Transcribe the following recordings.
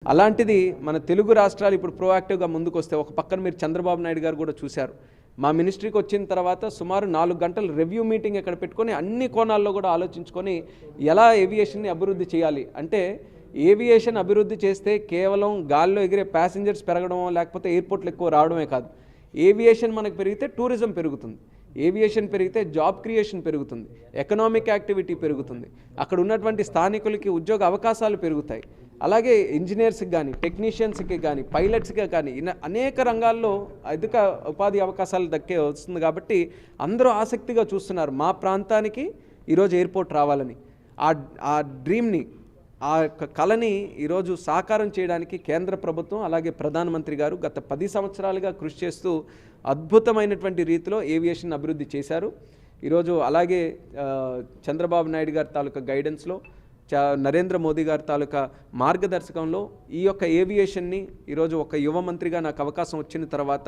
అలాంటిది మన తెలుగు రాష్ట్రాలు ఇప్పుడు ప్రోయాక్టివ్గా ముందుకు వస్తే ఒక పక్కన మీరు చంద్రబాబు నాయుడు గారు కూడా చూశారు. మా మినిస్ట్రీకి వచ్చిన తర్వాత సుమారు 4 గంటలు రివ్యూ మీటింగ్ ఇక్కడ పెట్టుకొని అన్ని కోణాల్లో కూడా ఆలోచించుకొని ఎలా ఏవియేషన్ని అభివృద్ధి చేయాలి అంటే ఏవియేషన్ అభివృద్ధి చేస్తే కేవలం గాల్లో ఎగిరే ప్యాసింజర్స్ పెరగడం లేకపోతే ఎయిర్పోర్ట్లు ఎక్కువ రావడమే కాదు. ఏవియేషన్ మనకు పెరిగితే టూరిజం పెరుగుతుంది, ఏవియేషన్ పెరిగితే జాబ్ క్రియేషన్ పెరుగుతుంది, ఎకనామిక్ యాక్టివిటీ పెరుగుతుంది, అక్కడ ఉన్నటువంటి స్థానికులకి ఉద్యోగ అవకాశాలు పెరుగుతాయి. అలాగే ఇంజనీర్స్కి కానీ టెక్నీషియన్స్కి కానీ పైలట్స్కి కానీ అనేక రంగాల్లో అధిక ఉపాధి అవకాశాలు దక్కే వస్తుంది. కాబట్టి అందరూ ఆసక్తిగా చూస్తున్నారు మా ప్రాంతానికి ఈరోజు ఎయిర్పోర్ట్ రావాలని. ఆ డ్రీమ్ని ఆ కళని ఈరోజు సాకారం చేయడానికి కేంద్ర ప్రభుత్వం అలాగే ప్రధానమంత్రి గారు గత 10 సంవత్సరాలుగా కృషి చేస్తూ అద్భుతమైనటువంటి రీతిలో ఏవియేషన్ అభివృద్ధి చేశారు. ఈరోజు అలాగే చంద్రబాబు నాయుడు గారి తాలూకా గైడెన్స్లో నరేంద్ర మోదీ గారి తాలూకా మార్గదర్శకంలో ఈ యొక్క ఏవియేషన్ని ఈరోజు ఒక యువ మంత్రిగా నాకు అవకాశం వచ్చిన తర్వాత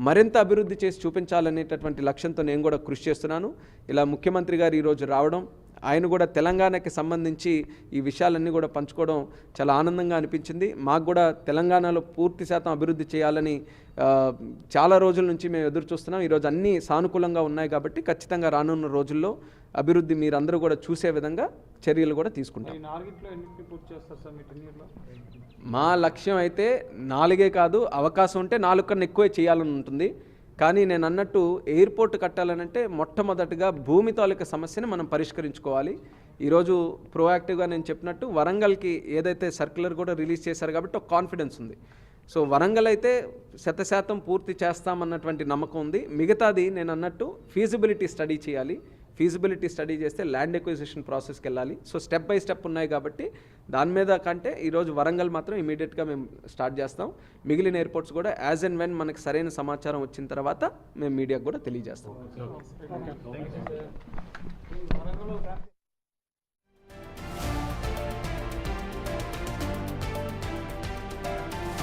మరింత అభివృద్ధి చేసి చూపించాలనేటటువంటి లక్ష్యంతో నేను కూడా కృషి చేస్తున్నాను. ఇలా ముఖ్యమంత్రి గారు ఈరోజు రావడం, ఆయన కూడా తెలంగాణకి సంబంధించి ఈ విషయాలన్నీ కూడా పంచుకోవడం చాలా ఆనందంగా అనిపించింది. మాకు కూడా తెలంగాణలో పూర్తి శాతం అభివృద్ధి చేయాలని చాలా రోజుల నుంచి మేము ఎదురు చూస్తున్నాం. ఈరోజు అన్నీ సానుకూలంగా ఉన్నాయి కాబట్టి ఖచ్చితంగా రానున్న రోజుల్లో అభివృద్ధి మీరందరూ కూడా చూసే విధంగా చర్యలు కూడా తీసుకుంటాం. మా లక్ష్యం అయితే 4 కాదు, అవకాశం ఉంటే 4 కన్నా ఎక్కువే చేయాలని ఉంటుంది. కానీ నేను అన్నట్టు ఎయిర్పోర్ట్ కట్టాలనంటే మొట్టమొదటిగా భూమి తాలూకా సమస్యని మనం పరిష్కరించుకోవాలి. ఈరోజు ప్రోయాక్టివ్గా నేను చెప్పినట్టు వరంగల్కి ఏదైతే సర్క్యులర్ కూడా రిలీజ్ చేశారు కాబట్టి ఒక కాన్ఫిడెన్స్ ఉంది. సో వరంగల్ అయితే 100% పూర్తి చేస్తామన్నటువంటి నమ్మకం ఉంది. మిగతాది నేను అన్నట్టు ఫీజిబిలిటీ స్టడీ చేయాలి. ఫీజిబిలిటీ స్టడీ చేస్తే ల్యాండ్ ఎక్విజిషన్ ప్రాసెస్కి వెళ్ళాలి. సో స్టెప్ బై స్టెప్ ఉన్నాయి కాబట్టి దాని మీద కంటే ఈరోజు వరంగల్ మాత్రం ఇమీడియట్గా మేము స్టార్ట్ చేస్తాం. మిగిలిన ఎయిర్పోర్ట్స్ కూడా యాజ్ అండ్ వెన్ మనకి సరైన సమాచారం వచ్చిన తర్వాత మేము మీడియాకు కూడా తెలియజేస్తాం.